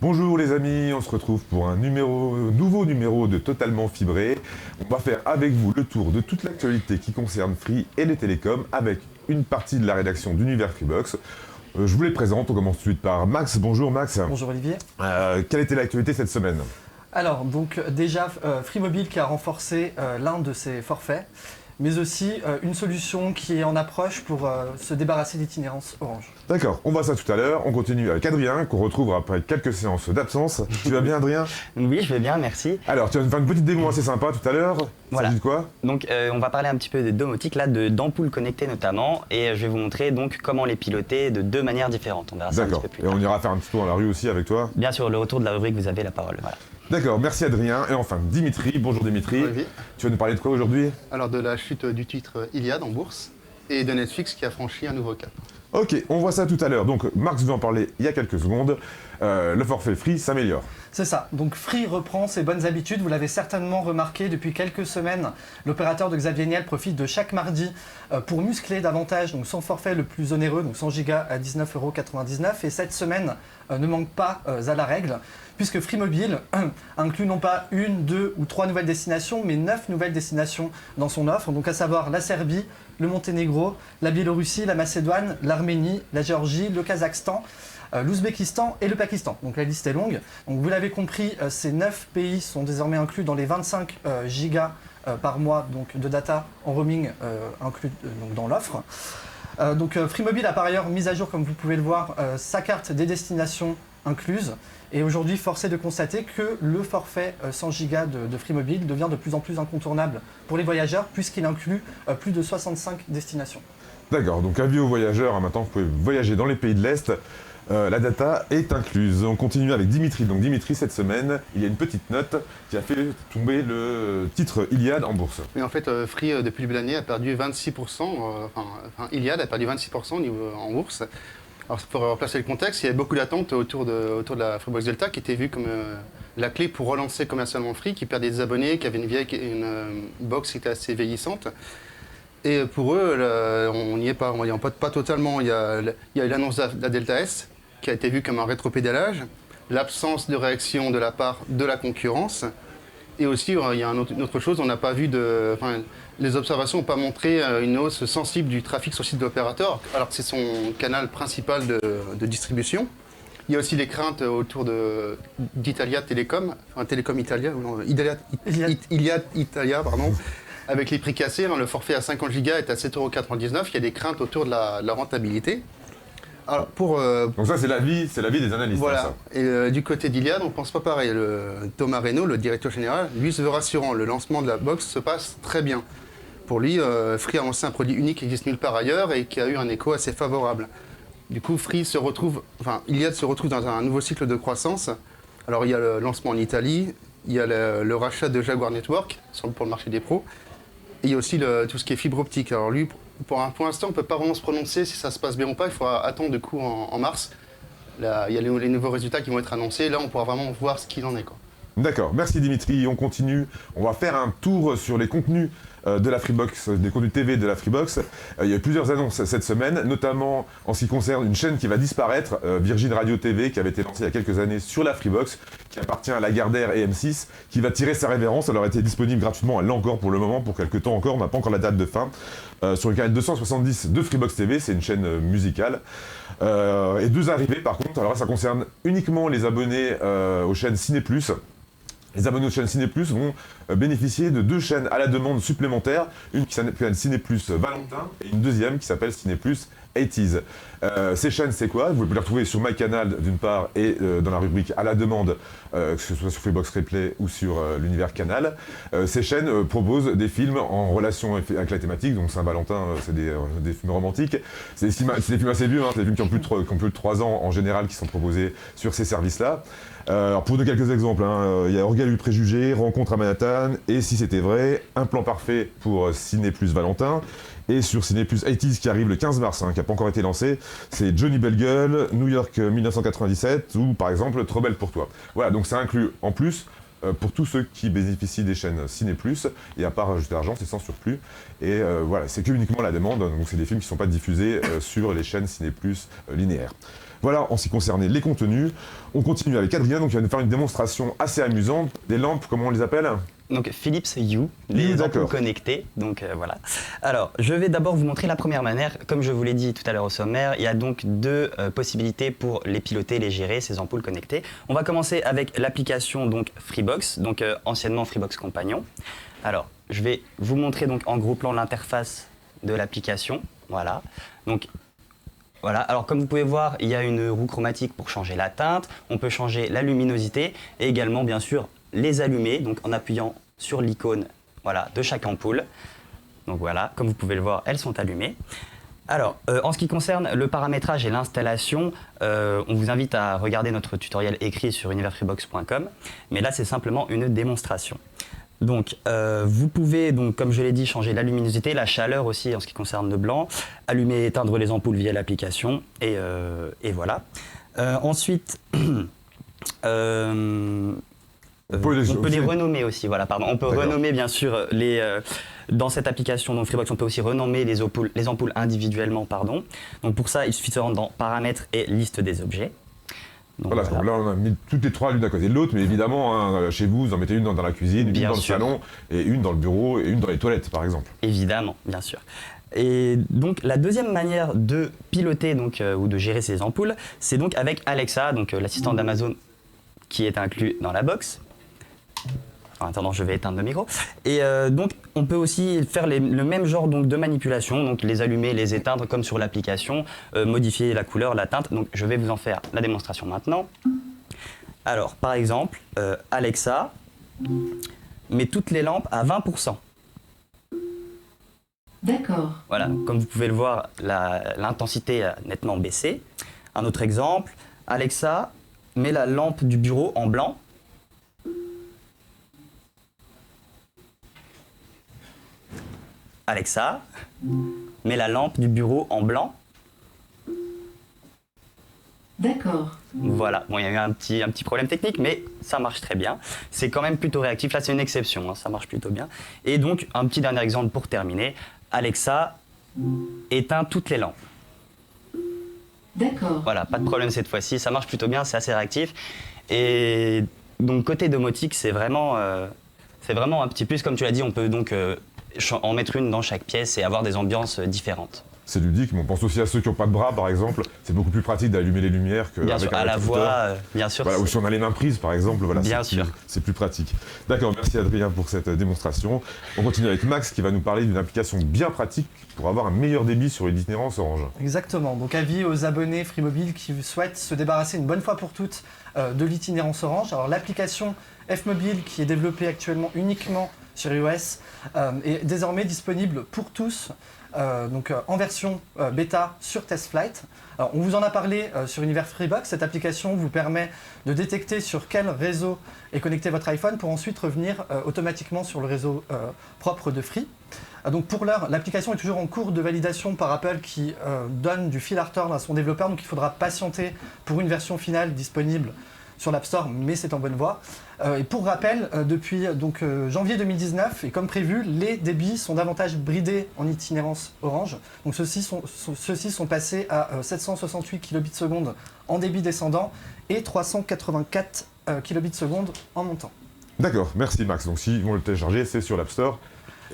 Bonjour les amis, on se retrouve pour un nouveau numéro de Totalement Fibré. On va faire avec vous le tour de toute l'actualité qui concerne Free et les télécoms avec une partie de la rédaction d'Univers Freebox. Je vous les présente, on commence tout de suite par Max. Bonjour Max. Bonjour Olivier. Quelle était l'actualité cette semaine ? Alors, donc déjà, Free Mobile qui a renforcé l'un de ses forfaits, mais aussi une solution qui est en approche pour se débarrasser d'itinérance Orange. D'accord, on voit ça tout à l'heure. On continue avec Adrien, qu'on retrouve après quelques séances d'absence. Tu vas bien Adrien ? Oui, je vais bien, merci. Alors, tu vas nous faire une petite démo assez sympa tout à l'heure. Voilà. Ça dit de quoi ? Donc, on va parler un petit peu de domotique, là, d'ampoules connectées notamment, et je vais vous montrer donc comment les piloter de deux manières différentes. On verra ça un petit D'accord, peu plus et tard. on ira faire un petit tour dans la rue aussi avec toi. Bien sûr, le retour de la rubrique, vous avez la parole. Voilà. D'accord, merci Adrien. Et enfin, Dimitri. Bonjour Dimitri. Oui. Tu vas nous parler de quoi aujourd'hui ? Alors de la chute du titre Iliad en bourse et de Netflix qui a franchi un nouveau cap. Ok, on voit ça tout à l'heure. Donc, Marx veut en parler il y a quelques secondes. Le forfait Free s'améliore. C'est ça, donc Free reprend ses bonnes habitudes, vous l'avez certainement remarqué depuis quelques semaines. L'opérateur de Xavier Niel profite de chaque mardi pour muscler davantage donc son forfait le plus onéreux, donc 100 Go à 19,99 €. Et cette semaine ne manque pas à la règle, puisque Free Mobile inclut non pas une, deux ou trois nouvelles destinations, mais 9 nouvelles destinations dans son offre, donc à savoir la Serbie, le Monténégro, la Biélorussie, la Macédoine, l'Arménie, la Géorgie, le Kazakhstan, l'Ouzbékistan et le Pakistan. Donc la liste est longue. Donc vous l'avez compris, ces 9 pays sont désormais inclus dans les 25 gigas par mois donc, de data en roaming inclus donc, dans l'offre. Donc Free Mobile a par ailleurs mis à jour, comme vous pouvez le voir, sa carte des destinations incluses. Et aujourd'hui, force est de constater que le forfait 100 Go de Free Mobile devient de plus en plus incontournable pour les voyageurs puisqu'il inclut plus de 65 destinations. D'accord, donc avis aux voyageurs, hein, maintenant vous pouvez voyager dans les pays de l'Est. La data est incluse. On continue avec Dimitri. Donc Dimitri, cette semaine, il y a une petite note qui a fait tomber le titre Iliad en bourse. Mais en fait, Free, depuis le début de l'année, a perdu 26%, Iliad a perdu 26% en bourse. Alors pour replacer le contexte, il y avait beaucoup d'attentes autour de la Freebox Delta qui était vue comme la clé pour relancer commercialement Free, qui perdait des abonnés, qui avait une box qui était assez vieillissante. Et pour eux, on n'y est pas, on n'y est pas totalement. Il y a eu l'annonce de la Delta S, qui a été vue comme un rétropédalage, l'absence de réaction de la part de la concurrence. Et aussi, il y a une autre chose, on n'a pas vu les observations n'ont pas montré une hausse sensible du trafic sur le site de l'opérateur, alors que c'est son canal principal de distribution. Il y a aussi les craintes autour d'Italia Telecom, enfin Telecom Italia, ou non, Iliad Italia, pardon. Avec les prix cassés, le forfait à 50 Go est à 7,99 €. Il y a des craintes autour de la rentabilité. Alors Donc ça, c'est l'avis des analystes. voilà. Hein, ça. Et du côté d'Iliad, on ne pense pas pareil. Thomas Reynaud, le directeur général, lui se veut rassurant. Le lancement de la box se passe très bien. Pour lui, Free a lancé un produit unique qui existe nulle part ailleurs et qui a eu un écho assez favorable. Du coup, Iliad se retrouve dans un nouveau cycle de croissance. Alors il y a le lancement en Italie, il y a le rachat de Jaguar Network pour le marché des pros. Et il y a aussi tout ce qui est fibre optique. Alors lui, pour l'instant, on ne peut pas vraiment se prononcer si ça se passe bien ou pas. Il faudra attendre du coup en mars. Là, il y a les nouveaux résultats qui vont être annoncés. Là, on pourra vraiment voir ce qu'il en est, quoi. D'accord, merci Dimitri. On continue. On va faire un tour sur les contenus de la Freebox, des contenus TV de la Freebox. Il y a eu plusieurs annonces cette semaine, notamment en ce qui concerne une chaîne qui va disparaître, Virgin Radio TV, qui avait été lancée il y a quelques années sur la Freebox, qui appartient à Lagardère et M6, qui va tirer sa révérence. Elle aurait été disponible gratuitement, elle l'est encore pour le moment, pour quelques temps encore, on n'a pas encore la date de fin. Sur le canal 270 de Freebox TV, c'est une chaîne musicale. Et deux arrivées par contre, alors là, ça concerne uniquement les abonnés aux chaînes Ciné+. Les abonnés aux chaînes Ciné+ vont bénéficier de deux chaînes à la demande supplémentaires, une qui s'appelle Ciné+ Valentin et une deuxième qui s'appelle Ciné+ 80s. Ces chaînes, c'est quoi ? Vous pouvez les retrouver sur MyCanal d'une part et dans la rubrique à la demande, que ce soit sur Freebox Replay ou sur l'univers Canal. Ces chaînes proposent des films en relation avec la thématique, donc Saint-Valentin, c'est des films romantiques. C'est des films assez vieux, hein, c'est des films qui ont plus de 3 ans en général qui sont proposés sur ces services-là. Alors pour donner quelques exemples, il y a Orgueil et Préjugés, Rencontre à Manhattan, et si c'était vrai, Un plan parfait pour Ciné+ Valentin. Et sur Ciné+ 80s qui arrive le 15 mars, qui n'a pas encore été lancé, c'est Johnny Belle Gueule, New York 1997 ou par exemple Trop belle pour toi. Voilà, donc ça inclut en plus pour tous ceux qui bénéficient des chaînes Ciné+, et à part ajouter l'argent, c'est sans surplus. Et voilà, c'est que uniquement la demande, donc c'est des films qui ne sont pas diffusés sur les chaînes Ciné+, linéaires. Voilà, en ce qui concernait les contenus. On continue avec Adrien, donc il va nous faire une démonstration assez amusante des lampes, comment on les appelle? Donc Philips Hue, les ampoules connectées. Donc voilà. Alors, je vais d'abord vous montrer la première manière. Comme je vous l'ai dit tout à l'heure au sommaire, il y a donc deux possibilités pour les piloter, les gérer, ces ampoules connectées. On va commencer avec l'application donc Freebox, donc anciennement Freebox Compagnon. Alors, je vais vous montrer donc en gros plan l'interface de l'application. Voilà. Donc voilà, alors comme vous pouvez voir, il y a une roue chromatique pour changer la teinte, on peut changer la luminosité et également bien sûr les allumer, donc en appuyant sur l'icône voilà, de chaque ampoule. Donc voilà, comme vous pouvez le voir, elles sont allumées. Alors, en ce qui concerne le paramétrage et l'installation, on vous invite à regarder notre tutoriel écrit sur universfreebox.com, mais là c'est simplement une démonstration. Donc, vous pouvez, donc, comme je l'ai dit, changer la luminosité, la chaleur aussi en ce qui concerne le blanc, allumer et éteindre les ampoules via l'application, et voilà. Ensuite, on peut les renommer aussi, voilà, pardon. On peut renommer bien sûr dans cette application, donc Freebox, on peut aussi renommer les ampoules individuellement, pardon. Donc pour ça, il suffit de se rendre dans Paramètres et Liste des objets. Donc, voilà. Donc là, on a mis toutes les trois l'une à côté de l'autre, mais évidemment, hein, chez vous en mettez une dans la cuisine, une dans le salon, et une dans le bureau, et une dans les toilettes, par exemple. Évidemment, bien sûr. Et donc, la deuxième manière de piloter donc, ou de gérer ces ampoules, c'est donc avec Alexa, donc l'assistant d'Amazon qui est inclus dans la box. En attendant, je vais éteindre le micro. Et donc, on peut aussi faire le même genre donc, de manipulation, donc les allumer, les éteindre comme sur l'application, modifier la couleur, la teinte. Donc, je vais vous en faire la démonstration maintenant. Alors, par exemple, Alexa met toutes les lampes à 20%. D'accord. Voilà, comme vous pouvez le voir, l'intensité a nettement baissé. Un autre exemple, Alexa met la lampe du bureau en blanc. Alexa, mets la lampe du bureau en blanc. D'accord. Voilà, bon, il y a eu un petit problème technique, mais ça marche très bien. C'est quand même plutôt réactif. Là, c'est une exception, hein, ça marche plutôt bien. Et donc, un petit dernier exemple pour terminer. Alexa, éteins toutes les lampes. D'accord. Voilà, pas de problème cette fois-ci. Ça marche plutôt bien, c'est assez réactif. Et donc, côté domotique, c'est vraiment un petit plus. Comme tu l'as dit, on peut donc en mettre une dans chaque pièce et avoir des ambiances différentes. C'est ludique, mais on pense aussi à ceux qui n'ont pas de bras, par exemple. C'est beaucoup plus pratique d'allumer les lumières qu'avec un Bien sûr, à la voix, bien sûr. Voilà, ou si on a les mains prises, par exemple, voilà, bien sûr. C'est plus pratique. D'accord, merci Adrien pour cette démonstration. On continue avec Max qui va nous parler d'une application bien pratique pour avoir un meilleur débit sur une itinérance Orange. Exactement, donc avis aux abonnés Free Mobile qui souhaitent se débarrasser une bonne fois pour toutes de l'itinérance Orange. Alors l'application F-Mobile qui est développée actuellement uniquement sur iOS est désormais disponible pour tous. Donc en version bêta sur TestFlight. Alors, on vous en a parlé sur Univers Freebox. Cette application vous permet de détecter sur quel réseau est connecté votre iPhone pour ensuite revenir automatiquement sur le réseau propre de Free. Donc pour l'heure, l'application est toujours en cours de validation par Apple qui donne du fil à retordre à son développeur. Donc il faudra patienter pour une version finale disponible sur l'App Store, mais c'est en bonne voie. Et pour rappel, depuis janvier 2019, et comme prévu, les débits sont davantage bridés en itinérance Orange. Donc ceux-ci sont passés à 768 kbps en débit descendant et 384 kbps en montant. D'accord, merci Max. Donc si vous le télécharger, c'est sur l'App Store.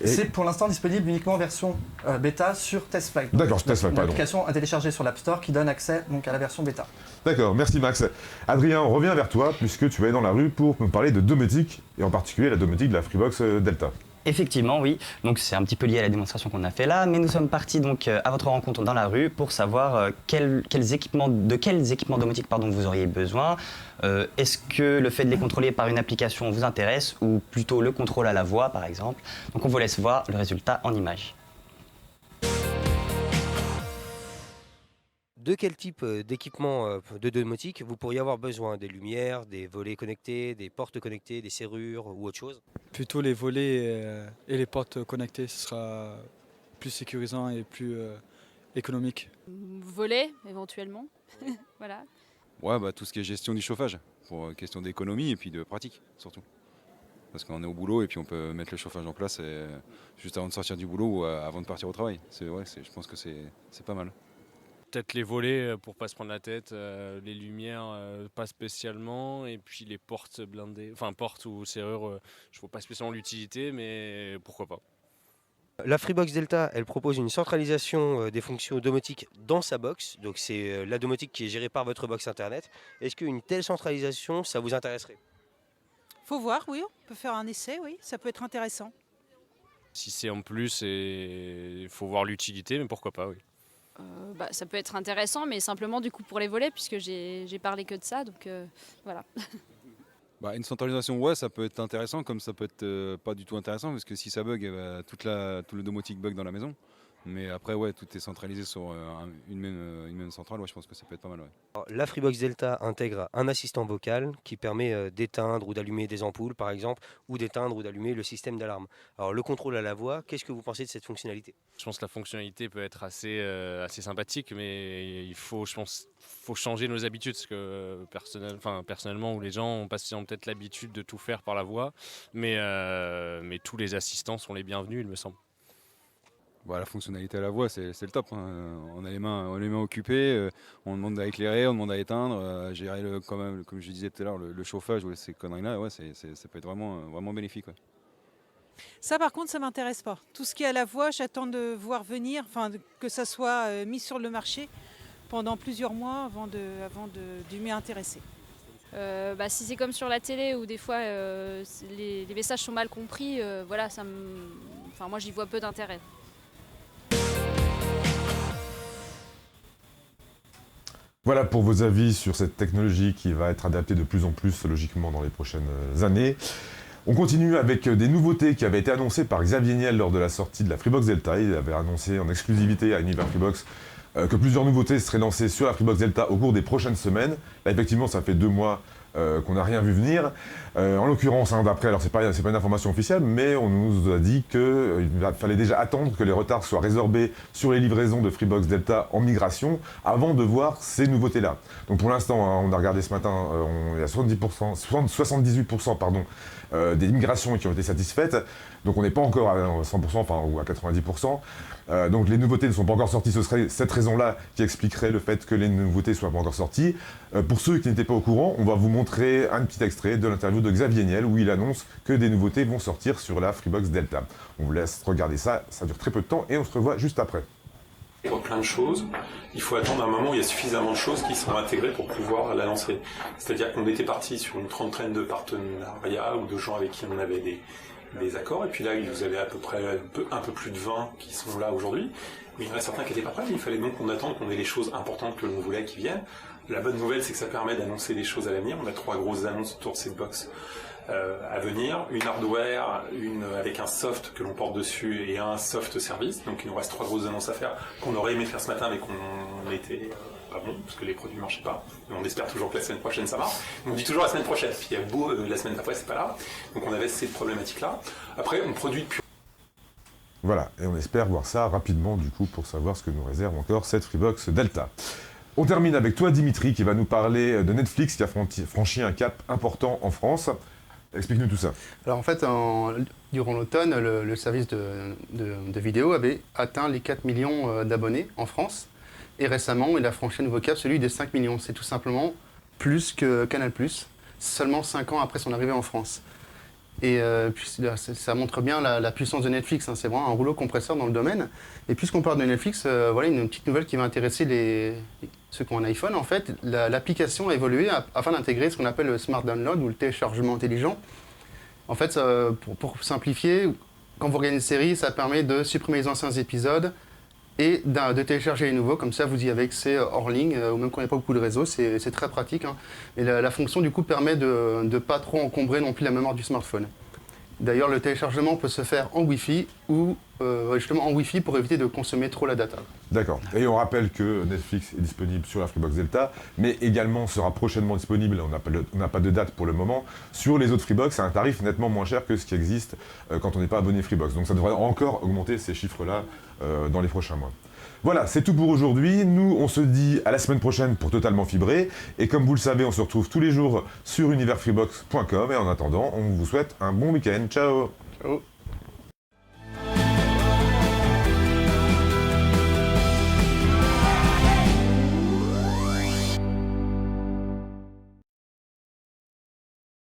C'est pour l'instant disponible uniquement en version bêta sur TestFlight. D'accord, sur TestFlight, pardon. Une application à télécharger sur l'App Store qui donne accès donc, à la version bêta. D'accord, merci Max. Adrien, on revient vers toi puisque tu vas aller dans la rue pour me parler de domotique et en particulier la domotique de la Freebox Delta. Effectivement, oui. Donc c'est un petit peu lié à la démonstration qu'on a fait là, mais nous sommes partis donc à votre rencontre dans la rue pour savoir de quels équipements domotiques vous auriez besoin. Est-ce que le fait de les contrôler par une application vous intéresse ou plutôt le contrôle à la voix par exemple. Donc on vous laisse voir le résultat en images. De quel type d'équipement de domotique vous pourriez avoir besoin? Des lumières, des volets connectés, des portes connectées, des serrures ou autre chose? Plutôt les volets et les portes connectées, ce sera plus sécurisant et plus économique. Volets, éventuellement. Voilà. Ouais, tout ce qui est gestion du chauffage, pour question d'économie et puis de pratique, surtout. parce qu'on est au boulot et puis on peut mettre le chauffage en place juste avant de sortir du boulot ou avant de partir au travail. Je pense que c'est pas mal. Peut-être les volets pour pas se prendre la tête, les lumières pas spécialement, et puis les portes blindées, enfin portes ou serrures, je vois pas spécialement l'utilité, mais pourquoi pas. La Freebox Delta, elle propose une centralisation des fonctions domotiques dans sa box. Donc c'est la domotique qui est gérée par votre box internet. Est-ce qu'une telle centralisation, ça vous intéresserait? Faut voir, oui, on peut faire un essai, oui, ça peut être intéressant. Si c'est en plus, il faut voir l'utilité, mais pourquoi pas, oui. Ça peut être intéressant, mais simplement du coup pour les volets, puisque j'ai parlé que de ça, donc voilà. Une centralisation, ouais, ça peut être intéressant, comme ça peut être pas du tout intéressant, parce que si ça bug, tout le domotique bug dans la maison. Mais après, ouais, tout est centralisé sur une même centrale, ouais, je pense que ça peut être pas mal. Ouais. Alors, la Freebox Delta intègre un assistant vocal qui permet d'éteindre ou d'allumer des ampoules, par exemple, ou d'éteindre ou d'allumer le système d'alarme. Alors, le contrôle à la voix, qu'est-ce que vous pensez de cette fonctionnalité? Je pense que la fonctionnalité peut être assez sympathique, mais faut changer nos habitudes, parce que personnellement, où les gens ont peut-être l'habitude de tout faire par la voix, mais tous les assistants sont les bienvenus, il me semble. La fonctionnalité à la voix, c'est le top. Hein. On a les mains occupées, on demande à éclairer, on demande à éteindre, gérer quand même, comme je disais tout à l'heure, le chauffage, ces conneries-là, ouais, ça peut être vraiment bénéfique. Ouais. Ça, par contre, ça m'intéresse pas. Tout ce qui est à la voix, j'attends de voir venir, que ça soit mis sur le marché pendant plusieurs mois avant de m'y intéresser. Si c'est comme sur la télé où des fois les messages sont mal compris, moi j'y vois peu d'intérêt. Voilà pour vos avis sur cette technologie qui va être adaptée de plus en plus logiquement dans les prochaines années. On continue avec des nouveautés qui avaient été annoncées par Xavier Niel lors de la sortie de la Freebox Delta. Il avait annoncé en exclusivité à Univers Freebox que plusieurs nouveautés seraient lancées sur la Freebox Delta au cours des prochaines semaines. Là, effectivement, ça fait 2 mois qu'on n'a rien vu venir. En l'occurrence, d'après, alors c'est pas une information officielle, mais on nous a dit qu'il fallait déjà attendre que les retards soient résorbés sur les livraisons de Freebox Delta en migration avant de voir ces nouveautés-là. Donc pour l'instant, on a regardé ce matin, il y a 78% des migrations qui ont été satisfaites. Donc on n'est pas encore à 100%, ou à 90%. Donc les nouveautés ne sont pas encore sorties. Ce serait cette raison-là qui expliquerait le fait que les nouveautés ne soient pas encore sorties. Pour ceux qui n'étaient pas au courant, on va vous montrer un petit extrait de l'interview de Xavier Niel où il annonce que des nouveautés vont sortir sur la Freebox Delta. On vous laisse regarder ça, ça dure très peu de temps et on se revoit juste après. Pour plein de choses, il faut attendre un moment où il y a suffisamment de choses qui seront intégrées pour pouvoir la lancer. C'est-à-dire qu'on était parti sur une trentaine de partenariats ou de gens avec qui on avait des accords, et puis là, vous avez à peu près un peu plus de 20 qui sont là aujourd'hui, mais il y en a certains qui n'étaient pas prêts, il fallait donc qu'on attende qu'on ait les choses importantes que l'on voulait qui viennent. La bonne nouvelle, c'est que ça permet d'annoncer des choses à l'avenir. On a 3 grosses annonces autour de cette box à venir, une hardware, une avec un soft que l'on porte dessus et un soft service. Donc il nous reste 3 grosses annonces à faire qu'on aurait aimé faire ce matin mais qu'on était pas bon parce que les produits ne marchaient pas. Mais on espère toujours que la semaine prochaine ça marche. On dit toujours la semaine prochaine, puis il y a beau la semaine d'après c'est pas là. Donc on avait cette problématique là. Après on produit depuis. Voilà, et on espère voir ça rapidement du coup pour savoir ce que nous réserve encore cette Freebox Delta. On termine avec toi Dimitri qui va nous parler de Netflix qui a franchi un cap important en France. Explique-nous tout ça. Alors en fait, durant l'automne, le service de vidéo avait atteint les 4 millions d'abonnés en France. Et récemment, il a franchi un nouveau cap, celui des 5 millions. C'est tout simplement plus que Canal+, seulement 5 ans après son arrivée en France. Et puis, ça montre bien la puissance de Netflix, hein. C'est vraiment un rouleau compresseur dans le domaine. Et puisqu'on parle de Netflix, voilà une petite nouvelle qui va intéresser ceux qui ont un iPhone. En fait, l'application a évolué afin d'intégrer ce qu'on appelle le Smart Download ou le téléchargement intelligent. En fait, pour simplifier, quand vous regardez une série, ça permet de supprimer les anciens épisodes et de télécharger les nouveaux. Comme ça, vous y avez accès hors ligne, ou même quand il n'y a pas beaucoup de réseau, c'est très pratique. Hein. Et la fonction, du coup, permet de ne pas trop encombrer non plus la mémoire du smartphone. D'ailleurs, le téléchargement peut se faire en Wi-Fi ou justement en Wi-Fi pour éviter de consommer trop la data. D'accord. Et on rappelle que Netflix est disponible sur la Freebox Delta, mais également sera prochainement disponible, on n'a pas de date pour le moment, sur les autres Freebox à un tarif nettement moins cher que ce qui existe quand on n'est pas abonné Freebox. Donc ça devrait encore augmenter ces chiffres-là dans les prochains mois. Voilà, c'est tout pour aujourd'hui. Nous, on se dit à la semaine prochaine pour Totalement Fibré. Et comme vous le savez, on se retrouve tous les jours sur universfreebox.com. Et en attendant, on vous souhaite un bon week-end. Ciao. Ciao.